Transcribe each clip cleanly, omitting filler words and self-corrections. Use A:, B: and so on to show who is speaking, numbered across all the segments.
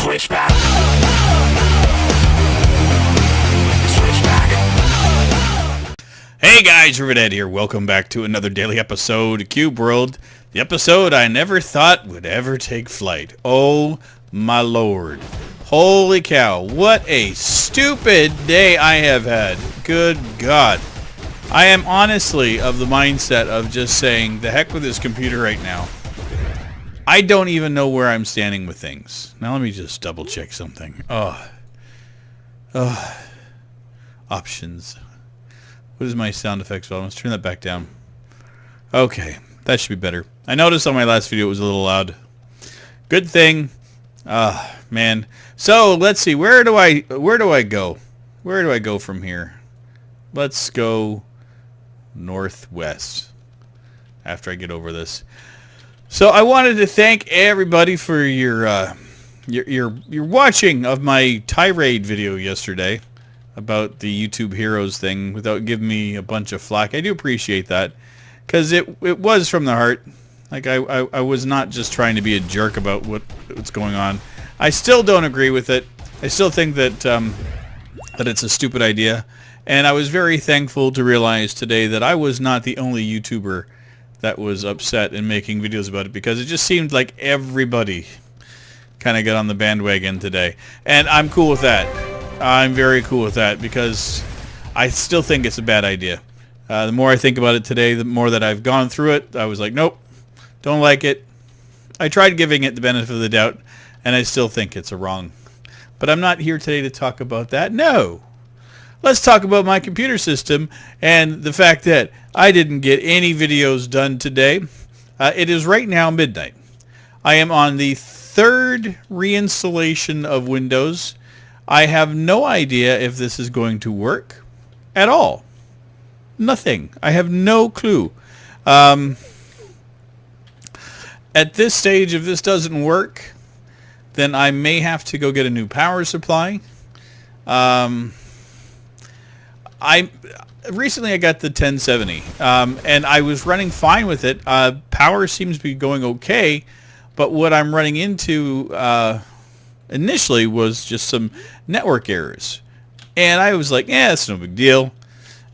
A: Switchback. Switchback.
B: Hey guys, Rivet here. Welcome back to another daily episode of Cube World. The episode I never thought would ever take flight. Oh my lord. Holy cow. What a stupid day I have had. Good God. I am honestly of the mindset of just saying, the heck with this computer right now. I don't even know where I'm standing with things. Now let me just double check something. Options. What is my sound effects volume? Let's turn that back down. Okay, that should be better. I noticed on my last video it was a little loud. Good thing. Man. So let's see. Where do I go? Where do I go from here? Let's go northwest after I get over this. So I wanted to thank everybody for your watching of my tirade video yesterday about the YouTube Heroes thing without giving me a bunch of flack. I do appreciate that because it was from the heart. Like I was not just trying to be a jerk about what's going on. I still don't agree with it. I still think that that it's a stupid idea. And I was very thankful to realize today that I was not the only YouTuber that was upset and making videos about it, because it just seemed like everybody kind of got on the bandwagon today. And I'm cool with that. I'm very cool with that because I still think it's a bad idea. The more I think about it today, the more that I've gone through it, I was like, nope, don't like it. I tried giving it the benefit of the doubt, and I still think it's a wrong. But I'm not here today to talk about that. No. Let's talk about my computer system and the fact that I didn't get any videos done today. It is right now midnight. I am on the third reinstallation of Windows. I have no idea if this is going to work at all. Nothing. I have no clue. At this stage, if this doesn't work, then I may have to go get a new power supply. Recently I got the 1070, and I was running fine with it. Power seems to be going okay, but what I'm running into initially was just some network errors. And I was like, yeah, it's no big deal.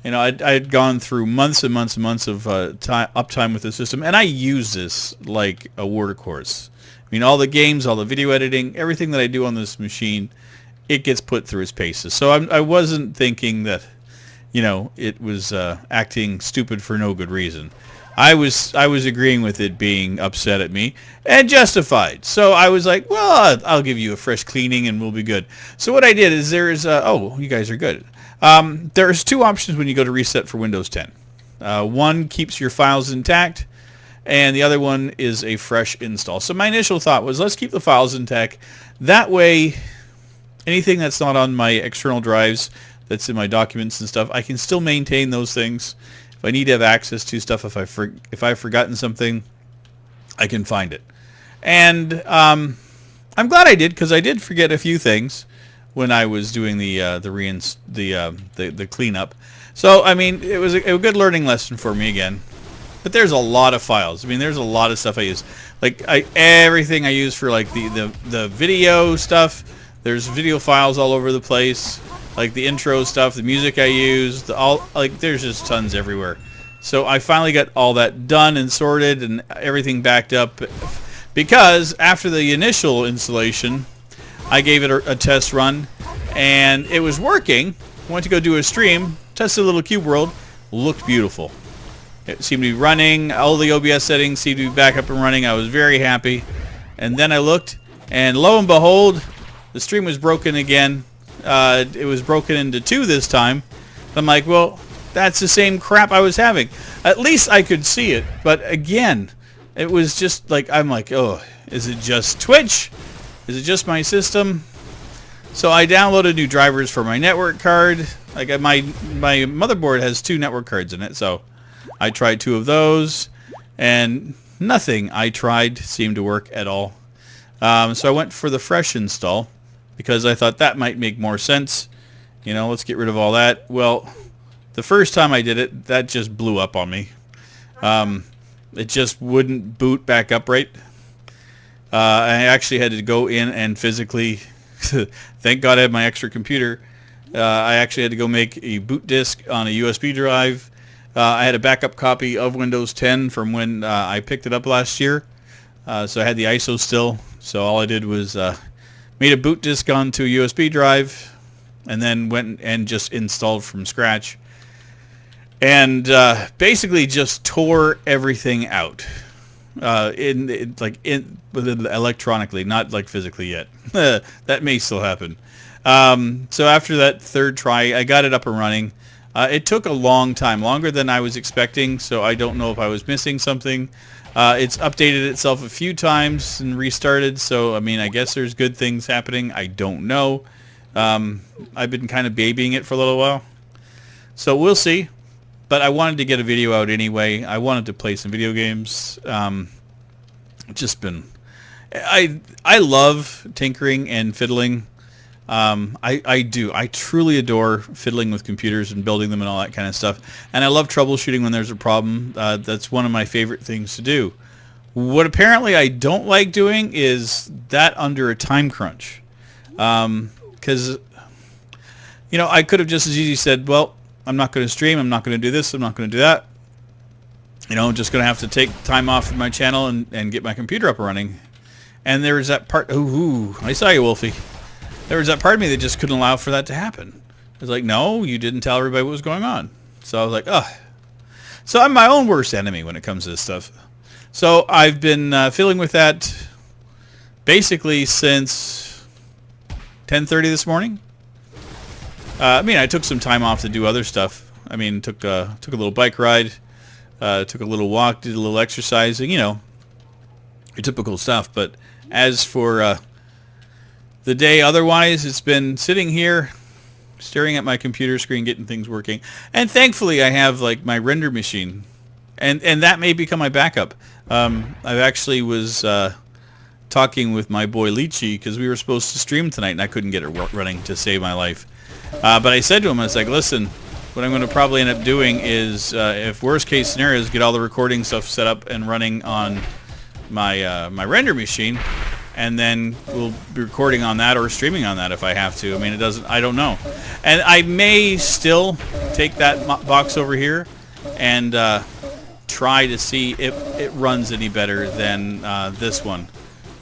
B: You know, I'd gone through months and months and months of uptime with the system, and I use this like a workhorse. I mean, all the games, all the video editing, everything that I do on this machine, it gets put through its paces. So I wasn't thinking that, you know, it was acting stupid for no good reason. I was agreeing with it being upset at me, and justified. So I was like, well, I'll give you a fresh cleaning and we'll be good. So what I did is there's oh, you guys are good. There's two options when you go to reset for Windows 10. One keeps your files intact, and the other one is a fresh install. So my initial thought was, let's keep the files intact. That way, anything that's not on my external drives, that's in my documents and stuff, I can still maintain those things. If I need to have access to stuff, if I've forgotten something, I can find it. And I'm glad I did, because I did forget a few things when I was doing the cleanup. So I mean, it was a good learning lesson for me again. But there's a lot of files. I mean, there's a lot of stuff I use. Like everything I use for like the video stuff. There's video files all over the place. Like the intro stuff, the music I use, there's just tons everywhere. So I finally got all that done and sorted and everything backed up, because after the initial installation, I gave it a test run and it was working. Went to go do a stream, tested a little Cube World, looked beautiful. It seemed to be running, all the OBS settings seemed to be back up and running. I was very happy. And then I looked, and lo and behold, the stream was broken again. It was broken into two this time. I'm like, well, that's the same crap I was having. At least I could see it. But again, it was just like, I'm like, oh, is it just Twitch? Is it just my system? So I downloaded new drivers for my network card. Like my motherboard has 2 network cards in it, so I tried 2 of those, and nothing I tried seemed to work at all. So I went for the fresh install, because I thought that might make more sense. You know, let's get rid of all that. Well, the first time I did it, that just blew up on me. It just wouldn't boot back up right. I actually had to go in and physically, thank God I had my extra computer. I actually had to go make a boot disk on a USB drive. I had a backup copy of Windows 10 from when I picked it up last year. So I had the ISO still. So all I did was made a boot disk onto a USB drive and then went and just installed from scratch. And basically just tore everything out. Electronically, not like physically yet. That may still happen. So after that third try, I got it up and running. It took a long time, longer than I was expecting, so I don't know if I was missing something. It's updated itself a few times and restarted, so I mean, I guess there's good things happening. I don't know. I've been kind of babying it for a little while, so we'll see. But I wanted to get a video out anyway. I wanted to play some video games. Just been, I love tinkering and fiddling. I do. I truly adore fiddling with computers and building them and all that kind of stuff. And I love troubleshooting when there's a problem. That's one of my favorite things to do. What apparently I don't like doing is that under a time crunch. Because, you know, I could have just as easily said, well, I'm not going to stream, I'm not going to do this, I'm not going to do that. You know, I'm just going to have to take time off from my channel and get my computer up and running. And there was that part, ooh, I saw you, Wolfie. There was that part of me that just couldn't allow for that to happen. I was like, no, you didn't tell everybody what was going on. So I was like, ugh. So I'm my own worst enemy when it comes to this stuff. So I've been fiddling with that basically since 10:30 this morning. I mean, I took some time off to do other stuff. I mean, took a little bike ride, took a little walk, did a little exercising, you know, your typical stuff. But as for the day otherwise, it's been sitting here, staring at my computer screen, getting things working. And thankfully, I have like my render machine, and that may become my backup. I actually was talking with my boy Lychee because we were supposed to stream tonight, and I couldn't get it running to save my life. But I said to him, I was like, listen, what I'm going to probably end up doing is, if worst case scenarios, get all the recording stuff set up and running on my my render machine, and then we'll be recording on that or streaming on that if I have to. I mean, it doesn't, I don't know. And I may still take that box over here and try to see if it runs any better than this one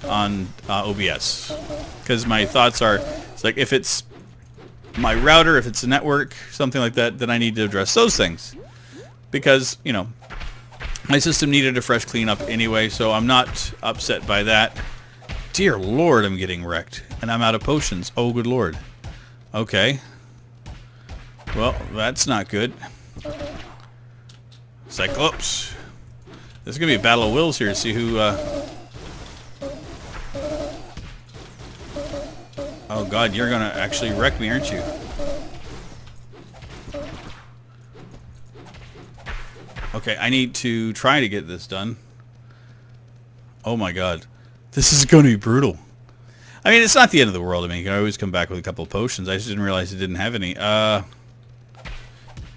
B: on OBS. Because my thoughts are, it's like if it's my router, if it's a network, something like that, then I need to address those things. Because, you know, my system needed a fresh cleanup anyway, so I'm not upset by that. Dear Lord, I'm getting wrecked. And I'm out of potions. Oh, good Lord. Okay. Well, that's not good. Cyclops. There's going to be a battle of wills here to see who... Oh God, you're gonna actually wreck me, aren't you? Okay, I need to try to get this done. Oh my God. This is gonna be brutal. I mean, it's not the end of the world. I mean, you can always come back with a couple of potions. I just didn't realize it didn't have any.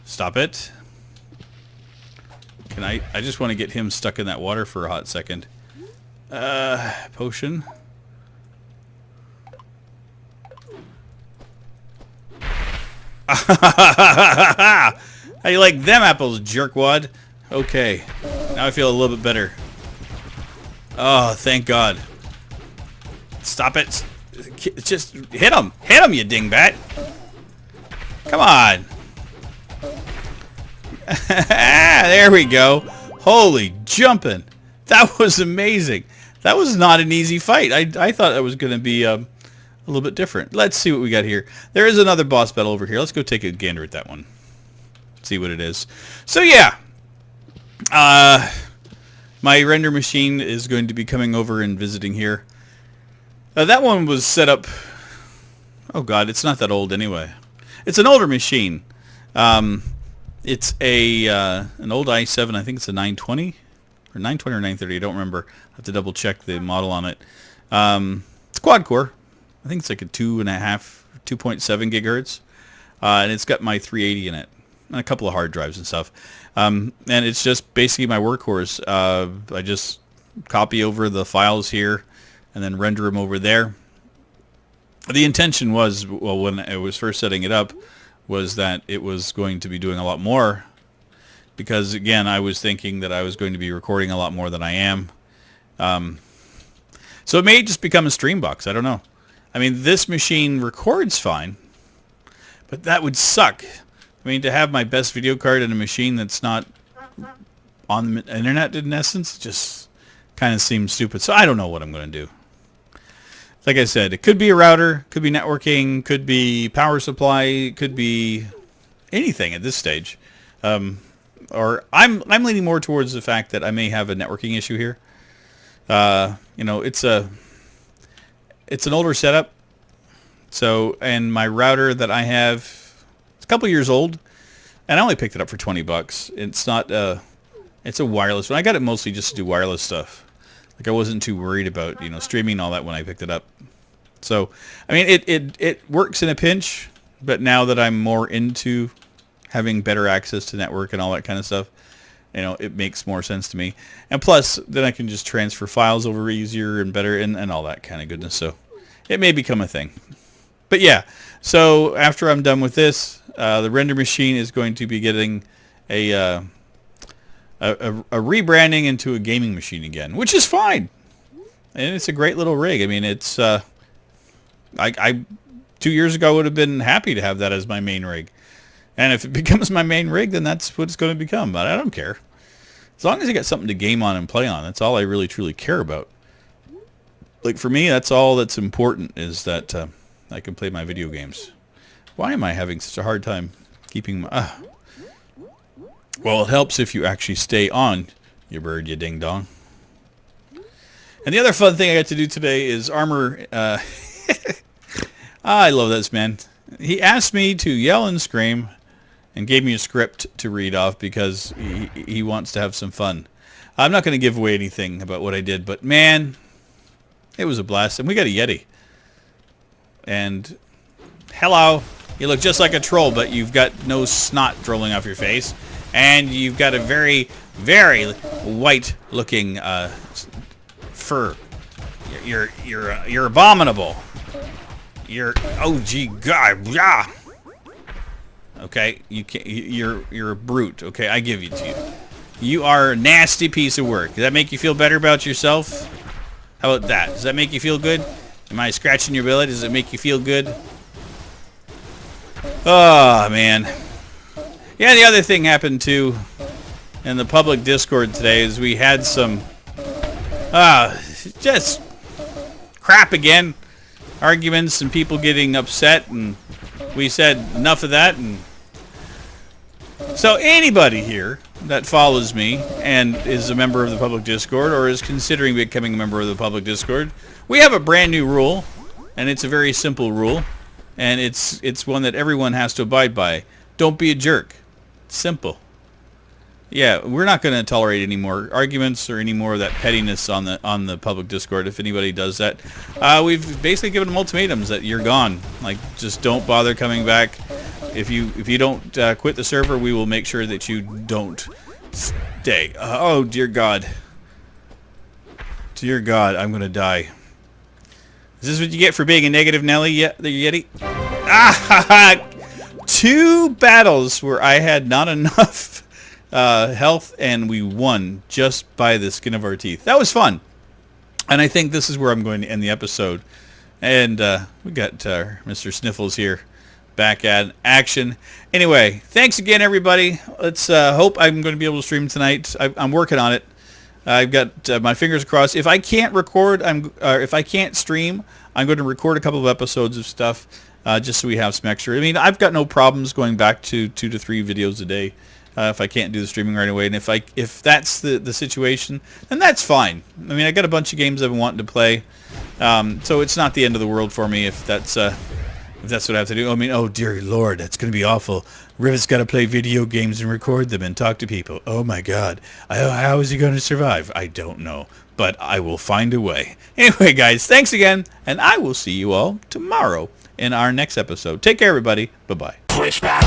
B: Stop it. Can I just want to get him stuck in that water for a hot second. Potion. How you like them apples, jerkwad? Okay. Now I feel a little bit better. Oh, thank God. Stop it. Just hit him. Hit him, you dingbat. Come on. There we go. Holy jumping. That was amazing. That was not an easy fight. I thought that was going to be... a little bit different. Let's see what we got here. There is another boss battle over here. Let's go take a gander at that one. See what it is. So yeah. My render machine is going to be coming over and visiting here. That one was set up... Oh God, it's not that old anyway. It's an older machine. It's an old i7. I think it's a 920. Or 920 or 930. I don't remember. I have to double check the model on it. It's quad core. I think it's like a 2.7 gigahertz, and it's got my 380 in it, and a couple of hard drives and stuff. And it's just basically my workhorse. I just copy over the files here, and then render them over there. The intention was, well, when I was first setting it up, was that it was going to be doing a lot more, because again, I was thinking that I was going to be recording a lot more than I am. So it may just become a stream box. I don't know. I mean, this machine records fine, but that would suck. I mean, to have my best video card in a machine that's not on the internet, in essence, just kind of seems stupid. So I don't know what I'm going to do. Like I said, it could be a router, could be networking, could be power supply, could be anything at this stage. Or I'm leaning more towards the fact that I may have a networking issue here. You know, it's an older setup. So, and my router that I have, it's a couple years old, and I only picked it up for $20. It's not it's a wireless one. I got it mostly just to do wireless stuff. Like, I wasn't too worried about, you know, streaming and all that when I picked it up. So, I mean, it works in a pinch, but now that I'm more into having better access to network and all that kind of stuff, you know, it makes more sense to me. And plus, then I can just transfer files over easier and better and all that kind of goodness. So, it may become a thing. But yeah, so after I'm done with this, the render machine is going to be getting a rebranding into a gaming machine again, which is fine, and it's a great little rig. I mean, it's I 2 years ago would have been happy to have that as my main rig, and if it becomes my main rig, then that's what it's going to become. But I don't care, as long as I got something to game on and play on. That's all I really truly care about. Like, for me, that's all that's important, is that I can play my video games. Why am I having such a hard time keeping my... Well, it helps if you actually stay on, you bird, you ding-dong. And the other fun thing I got to do today is Armor... I love this man. He asked me to yell and scream and gave me a script to read off because he wants to have some fun. I'm not going to give away anything about what I did, but man, it was a blast. And we got a Yeti. And hello, you look just like a troll, but you've got no snot rolling off your face. And you've got a very, very white-looking fur. You're abominable. Oh gee, God, yeah. Okay, you can't. You're a brute. Okay, I give it to you. You are a nasty piece of work. Does that make you feel better about yourself? How about that? Does that make you feel good? Am I scratching your belly? Does it make you feel good? Oh man. Yeah, the other thing happened too in the public Discord today is we had some just crap again, arguments and people getting upset, and we said enough of that. And so anybody here that follows me and is a member of the public Discord or is considering becoming a member of the public Discord, we have a brand new rule, and it's a very simple rule, and it's one that everyone has to abide by. Don't be a jerk. Simple. Yeah, we're not going to tolerate any more arguments or any more of that pettiness on the public Discord. If anybody does that, we've basically given them ultimatums that you're gone. Like, just don't bother coming back. If you don't quit the server, we will make sure that you don't stay. Oh dear God. Dear God, I'm gonna die. Is this what you get for being a negative Nelly? Yeah, the Yeti. Ah! 2 battles where I had not enough health, and we won just by the skin of our teeth. That was fun, and I think this is where I'm going to end the episode. And we got Mr. Sniffles here, back at action. Anyway, thanks again, everybody. Let's hope I'm going to be able to stream tonight. I'm working on it. I've got my fingers crossed. If I can't record, if I can't stream, I'm going to record a couple of episodes of stuff. Just so we have some extra. I mean, I've got no problems going back to 2 to 3 videos a day if I can't do the streaming right away. And if that's the situation, then that's fine. I mean, I got a bunch of games I've been wanting to play, so it's not the end of the world for me if that's what I have to do. I mean, oh dear Lord, that's going to be awful. Rivet's got to play video games and record them and talk to people. Oh my God, how is he going to survive? I don't know, but I will find a way. Anyway, guys, thanks again, and I will see you all tomorrow in our next episode. Take care, everybody. Bye-bye.
A: Switchback.